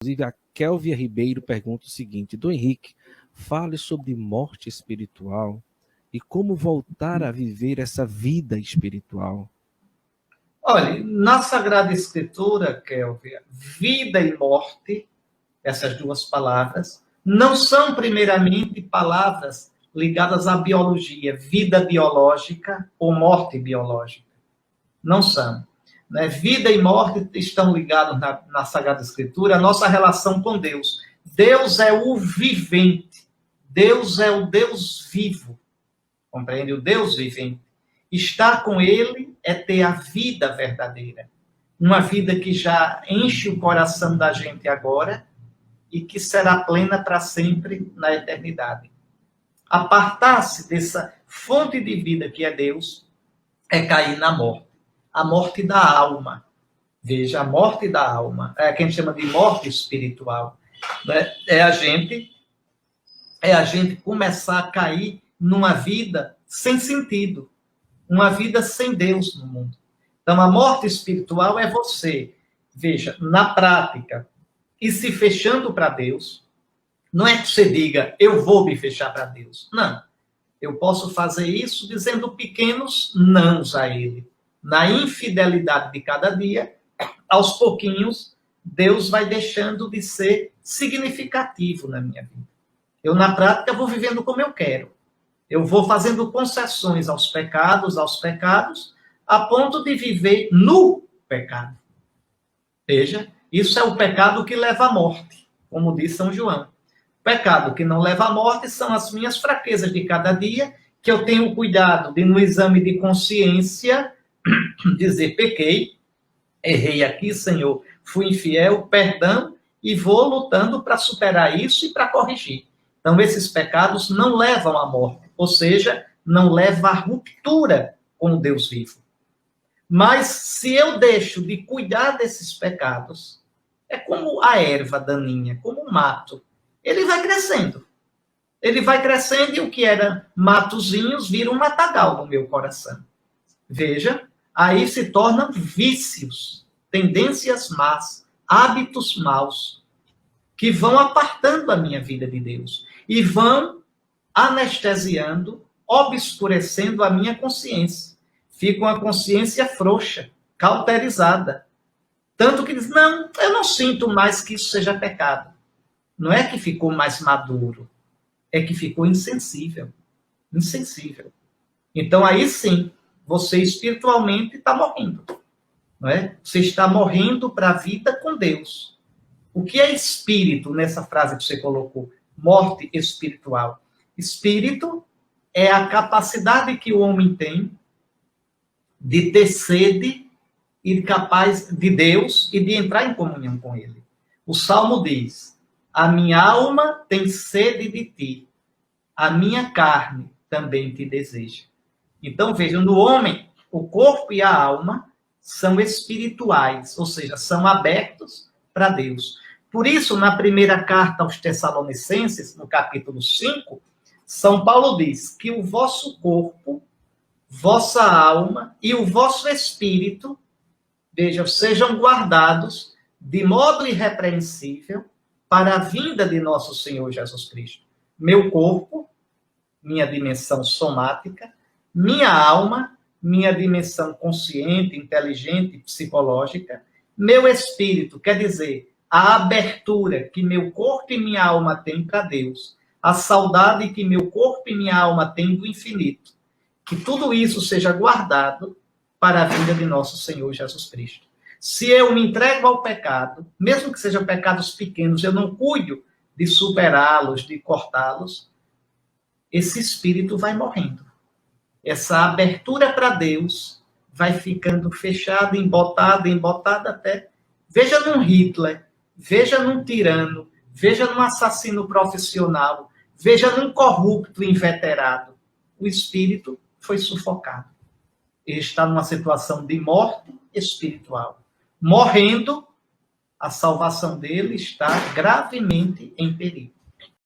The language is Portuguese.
Inclusive, a Kélvia Ribeiro pergunta o seguinte: Dom Henrique, fale sobre morte espiritual e como voltar a viver essa vida espiritual. Olha, na Sagrada Escritura, Kélvia, vida e morte, essas duas palavras, não são primeiramente palavras ligadas à biologia, vida biológica ou morte biológica. Não são. Né? Vida e morte estão ligados na Sagrada Escritura, a nossa relação com Deus. Deus é o vivente. Deus é o Deus vivo. Compreende? O Deus vivente. Estar com Ele é ter a vida verdadeira. Uma vida que já enche o coração da gente agora e que será plena para sempre na eternidade. Apartar-se dessa fonte de vida que é Deus é cair na morte. A morte da alma. Veja, a morte da alma. É o que a gente chama de morte espiritual. Né? É a gente começar a cair numa vida sem sentido. Uma vida sem Deus no mundo. Então, a morte espiritual é você, veja, na prática, e se fechando para Deus. Não é que você diga, eu vou me fechar para Deus. Não. Eu posso fazer isso dizendo pequenos nãos a Ele. Na infidelidade de cada dia, aos pouquinhos, Deus vai deixando de ser significativo na minha vida. Eu, na prática, vou vivendo como eu quero. Eu vou fazendo concessões aos pecados, a ponto de viver no pecado. Veja, isso é o pecado que leva à morte, como diz São João. O pecado que não leva à morte são as minhas fraquezas de cada dia, que eu tenho cuidado de, no exame de consciência, dizer, pequei, errei aqui, Senhor, fui infiel, perdão, e vou lutando para superar isso e para corrigir. Então, esses pecados não levam à morte, ou seja, não levam à ruptura com o Deus vivo. Mas, se eu deixo de cuidar desses pecados, é como a erva daninha, como um mato. Ele vai crescendo. Ele vai crescendo e o que era matozinhos vira um matagal no meu coração. Veja, aí se tornam vícios, tendências más, hábitos maus, que vão apartando a minha vida de Deus e vão anestesiando, obscurecendo a minha consciência. Fica uma consciência frouxa, cauterizada. Tanto que diz, não, eu não sinto mais que isso seja pecado. Não é que ficou mais maduro, é que ficou insensível. Insensível. Então, aí sim, você espiritualmente está morrendo. Não é? Você está morrendo para a vida com Deus. O que é espírito nessa frase que você colocou? Morte espiritual. Espírito é a capacidade que o homem tem de ter sede e capaz de Deus e de entrar em comunhão com Ele. O Salmo diz, a minha alma tem sede de ti, a minha carne também te deseja. Então, vejam, no homem, o corpo e a alma são espirituais, ou seja, são abertos para Deus. Por isso, na primeira carta aos Tessalonicenses, no capítulo 5, São Paulo diz que o vosso corpo, vossa alma e o vosso espírito, vejam, sejam guardados de modo irrepreensível para a vinda de nosso Senhor Jesus Cristo. Meu corpo, minha dimensão somática, minha alma, minha dimensão consciente, inteligente, psicológica, meu espírito, quer dizer, a abertura que meu corpo e minha alma têm para Deus, a saudade que meu corpo e minha alma têm do infinito, que tudo isso seja guardado para a vinda de nosso Senhor Jesus Cristo. Se eu me entrego ao pecado, mesmo que sejam pecados pequenos, eu não cuido de superá-los, de cortá-los, esse espírito vai morrendo. Essa abertura para Deus vai ficando fechada, embotada até... Veja num Hitler, veja num tirano, veja num assassino profissional, veja num corrupto inveterado. O espírito foi sufocado. Ele está numa situação de morte espiritual. Morrendo, a salvação dele está gravemente em perigo.